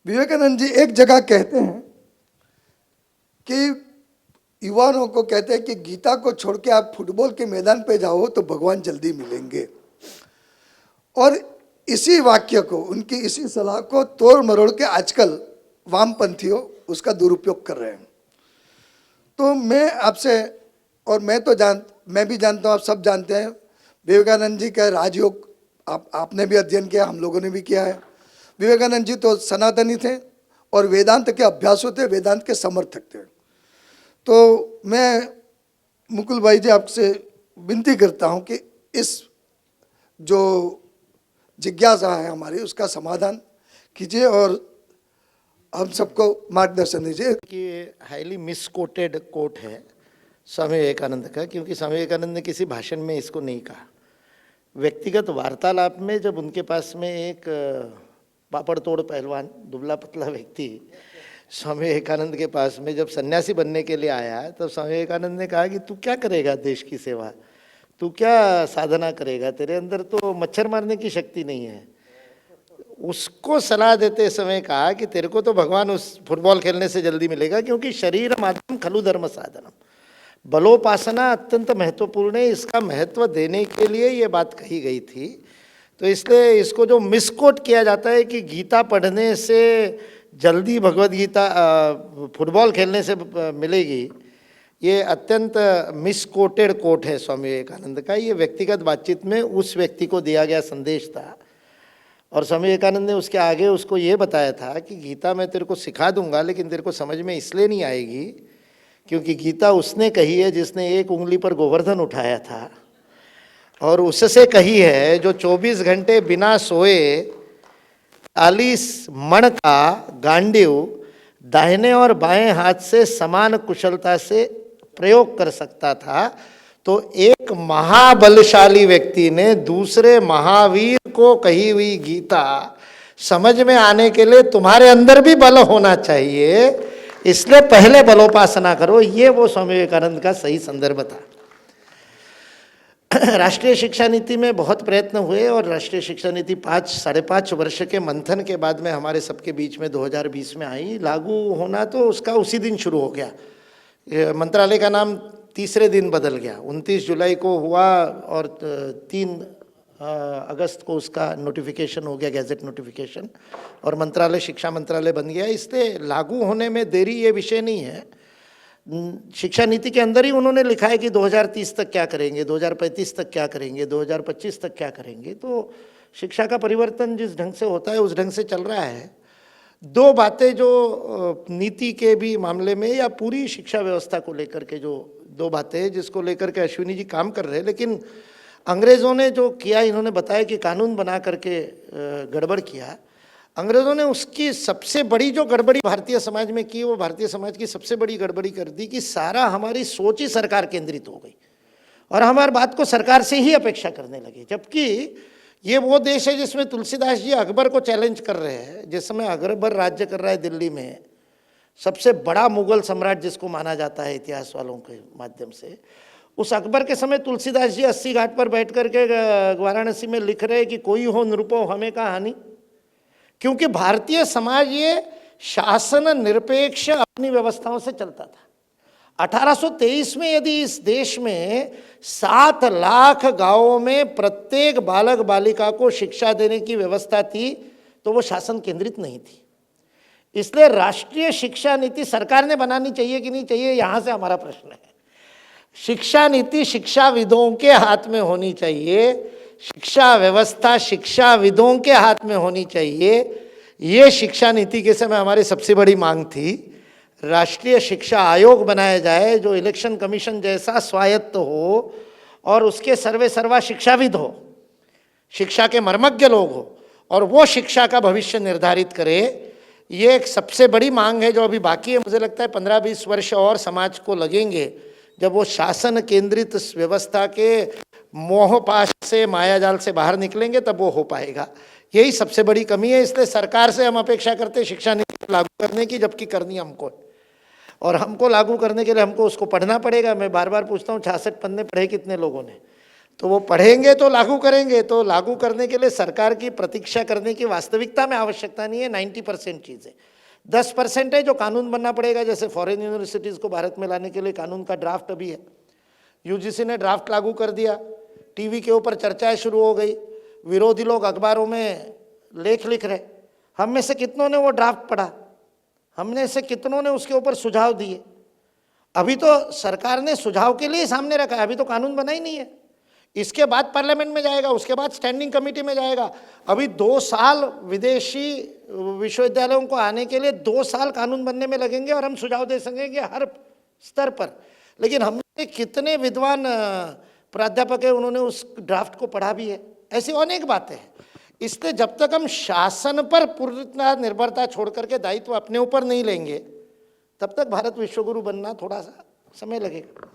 विवेकानंद जी एक जगह कहते हैं कि युवाओं को कहते हैं कि गीता को छोड़ के आप फुटबॉल के मैदान पे जाओ तो भगवान जल्दी मिलेंगे। और इसी वाक्य को, उनकी इसी सलाह को तोड़ मरोड़ के आजकल वामपंथियों उसका दुरुपयोग कर रहे हैं। तो मैं आपसे, और मैं भी जानता हूँ, आप सब जानते हैं विवेकानंद जी का राजयोग आपने भी अध्ययन किया, हम लोगों ने भी किया है। विवेकानंद जी तो सनातनी थे और वेदांत के अभ्यासु थे, वेदांत के समर्थक थे। तो मैं मुकुल भाई जी आपसे विनती करता हूं कि इस जो जिज्ञासा है हमारी उसका समाधान कीजिए और हम सबको मार्गदर्शन दीजिए। कि हाईली मिसकोटेड कोट है स्वामी विवेकानंद का, क्योंकि स्वामी विवेकानंद ने किसी भाषण में इसको नहीं कहा। व्यक्तिगत वार्तालाप में जब उनके पास में एक पापड़ तोड़ पहलवान दुबला पतला व्यक्ति स्वामी विवेकानंद के पास में जब सन्यासी बनने के लिए आया, तब स्वामी विवेकानंद ने कहा कि तू क्या करेगा देश की सेवा, तू क्या साधना करेगा, तेरे अंदर तो मच्छर मारने की शक्ति नहीं है। उसको सलाह देते समय कहा कि तेरे को तो भगवान उस फुटबॉल खेलने से जल्दी मिलेगा, क्योंकि शरीर माध्यम खलु धर्म साधनम, बलोपासना अत्यंत महत्वपूर्ण है। इसका महत्व देने के लिए ये बात कही गई थी। तो इसलिए इसको जो मिसकोट किया जाता है कि गीता पढ़ने से जल्दी भगवद गीता फुटबॉल खेलने से मिलेगी, ये अत्यंत मिसकोटेड कोट है स्वामी विवेकानंद का। ये व्यक्तिगत बातचीत में उस व्यक्ति को दिया गया संदेश था। और स्वामी विवेकानंद ने उसके आगे उसको ये बताया था कि गीता मैं तेरे को सिखा दूंगा, लेकिन तेरे को समझ में इसलिए नहीं आएगी क्योंकि गीता उसने कही है जिसने एक उंगली पर गोवर्धन उठाया था, और उससे कही है जो 24 घंटे बिना सोए 40 मण का गांडीव दाहिने और बाएं हाथ से समान कुशलता से प्रयोग कर सकता था। तो एक महाबलशाली व्यक्ति ने दूसरे महावीर को कही हुई गीता समझ में आने के लिए तुम्हारे अंदर भी बल होना चाहिए, इसलिए पहले बलोपासना करो। ये वो स्वामी विवेकानंद का सही संदर्भ था। राष्ट्रीय शिक्षा नीति में बहुत प्रयत्न हुए और राष्ट्रीय शिक्षा नीति 5-5.5 वर्ष के मंथन के बाद में हमारे सबके बीच में 2020 में आई। लागू होना तो उसका उसी दिन शुरू हो गया। मंत्रालय का नाम तीसरे दिन बदल गया, 29 जुलाई को हुआ और 3 अगस्त को उसका नोटिफिकेशन हो गया, गैजेट नोटिफिकेशन, और मंत्रालय शिक्षा मंत्रालय बन गया। इसलिए लागू होने में देरी ये विषय नहीं है। शिक्षा नीति के अंदर ही उन्होंने लिखा है कि 2030 तक क्या करेंगे, 2035 तक क्या करेंगे, 2025 तक क्या करेंगे। तो शिक्षा का परिवर्तन जिस ढंग से होता है उस ढंग से चल रहा है। 2 बातें जो नीति के भी मामले में या पूरी शिक्षा व्यवस्था को लेकर के जो 2 बातें जिसको लेकर के अश्विनी जी काम कर रहे हैं, लेकिन अंग्रेज़ों ने जो किया, इन्होंने बताया कि कानून बना करके गड़बड़ किया। अंग्रेज़ों ने उसकी सबसे बड़ी जो गड़बड़ी भारतीय समाज में की, वो भारतीय समाज की सबसे बड़ी गड़बड़ी कर दी कि सारा हमारी सोच ही सरकार केंद्रित हो गई और हमारी बात को सरकार से ही अपेक्षा करने लगे। जबकि ये वो देश है जिसमें तुलसीदास जी अकबर को चैलेंज कर रहे हैं। जिस समय अकबर राज्य कर रहा है दिल्ली में, सबसे बड़ा मुगल सम्राट जिसको माना जाता है इतिहास वालों के माध्यम से, उस अकबर के समय तुलसीदास जी 80 घाट पर बैठ करके वाराणसी में लिख रहे कि कोई हो नृपो हमें का हानि, क्योंकि भारतीय समाज ये शासन निरपेक्ष अपनी व्यवस्थाओं से चलता था। 1823 में यदि इस देश में 7 लाख गांवों में प्रत्येक बालक बालिका को शिक्षा देने की व्यवस्था थी, तो वो शासन केंद्रित नहीं थी। इसलिए राष्ट्रीय शिक्षा नीति सरकार ने बनानी चाहिए कि नहीं चाहिए, यहां से हमारा प्रश्न है। शिक्षा नीति शिक्षाविदों के हाथ में होनी चाहिए, शिक्षा व्यवस्था शिक्षाविदों के हाथ में होनी चाहिए। ये शिक्षा नीति के समय हमारी सबसे बड़ी मांग थी। राष्ट्रीय शिक्षा आयोग बनाया जाए जो इलेक्शन कमीशन जैसा स्वायत्त हो और उसके सर्वे सर्वा शिक्षाविद हो, शिक्षा के मर्मज्ञ लोग हो, और वो शिक्षा का भविष्य निर्धारित करे। ये एक सबसे बड़ी मांग है जो अभी बाकी है। मुझे लगता है 15-20 वर्ष और समाज को लगेंगे जब वो शासन केंद्रित व्यवस्था के मोहपाश से, मायाजाल से बाहर निकलेंगे, तब वो हो पाएगा। यही सबसे बड़ी कमी है। इसलिए सरकार से हम अपेक्षा करते हैं शिक्षा नीति लागू करने की, जबकि करनी हमको, और हमको लागू करने के लिए हमको उसको पढ़ना पड़ेगा। मैं बार बार पूछता हूँ 66 पन्ने पढ़े कितने लोगों ने? तो वो पढ़ेंगे तो लागू करेंगे, तो लागू करने के लिए सरकार की प्रतीक्षा करने की वास्तविकता में आवश्यकता नहीं है। 90% चीज़ें 10% है जो कानून बनना पड़ेगा। जैसे फॉरेन यूनिवर्सिटीज़ को भारत में लाने के लिए कानून का ड्राफ्ट अभी है, यूजीसी ने ड्राफ्ट लागू कर दिया, टीवी के ऊपर चर्चाएं शुरू हो गई, विरोधी लोग अखबारों में लेख लिख रहे। हम में से कितनों ने वो ड्राफ्ट पढ़ा? हमने से कितनों ने उसके ऊपर सुझाव दिए? अभी तो सरकार ने सुझाव के लिए सामने रखा है, अभी तो कानून बना ही नहीं है। इसके बाद पार्लियामेंट में जाएगा, उसके बाद स्टैंडिंग कमेटी में जाएगा। अभी 2 साल विदेशी विश्वविद्यालयों को आने के लिए 2 साल कानून बनने में लगेंगे और हम सुझाव दे सकेंगे हर स्तर पर। लेकिन हमने कितने विद्वान प्राध्यापक है, उन्होंने उस ड्राफ्ट को पढ़ा भी है। ऐसी अनेक बातें हैं। इसलिए जब तक हम शासन पर पूर्ण निर्भरता छोड़ करके दायित्व अपने ऊपर नहीं लेंगे, तब तक भारत विश्वगुरु बनना थोड़ा सा समय लगेगा।